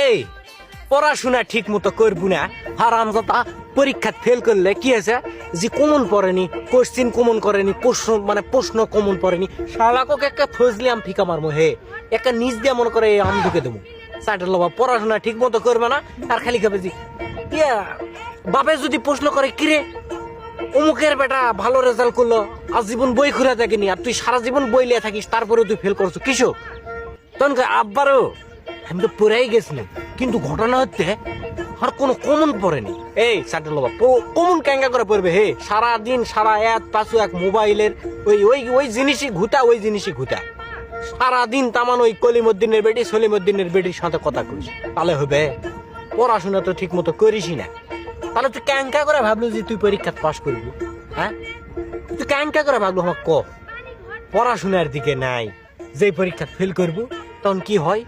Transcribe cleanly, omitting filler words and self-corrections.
এই পড়াশোনা ঠিক মতো করবো না, হারামজাদা পরীক্ষা ফেল করলে কি আছে যে কমন পড়েনি, কোশ্চিন কমন করেনি, প্রশ্ন কমন পড়েনি, শালাকক একটা ফজলিয়াম ফিকা মারমো হে, একটা নিজ দিয়ে মনে করে আম ঢুকে দেবো। সাইডের লোবা পড়াশোনা ঠিক মতো করবে না, আর খালি খাবে জি ইয়া বাপে যদি প্রশ্ন করে কিরে অমুকের বেটা ভালো রেজাল্ট করলো, আজীবন বই খুলে দেখেনি, আর তুই সারা জীবন বই লিয়ে থাকিস, তারপরে তুই ফেল করছো কিসব? তখন আব্বারও আমি তো পড়েই গেছিলাম, কিন্তু ঘটনা হচ্ছে আর কোনো কমন পড়েনি। এই সাইডের লোবা কমন ক্যাঙ্গা করে পড়বে হে, সারা দিন সারা এক পাশু এক মোবাইলের ওই ওই ওই জিনিসই ঘুটা সারাদিন তামান ওই কলিমুদ্দিনের বেটি সলিমুদ্দিনের বেটির সাথে কথা কইস, তাহলে হবে? পড়াশোনা তো ঠিক মতো করিসই না, তাহলে তুই ক্যাঙ্কা করে ভাবলো যে তুই পরীক্ষা পাশ করবি? হ্যাঁ, তুই ক্যাঙ্কা করে ভাবলো আমার ক পড়াশোনার দিকে নাই, যে পরীক্ষা ফেল করবো তখন কি হয়?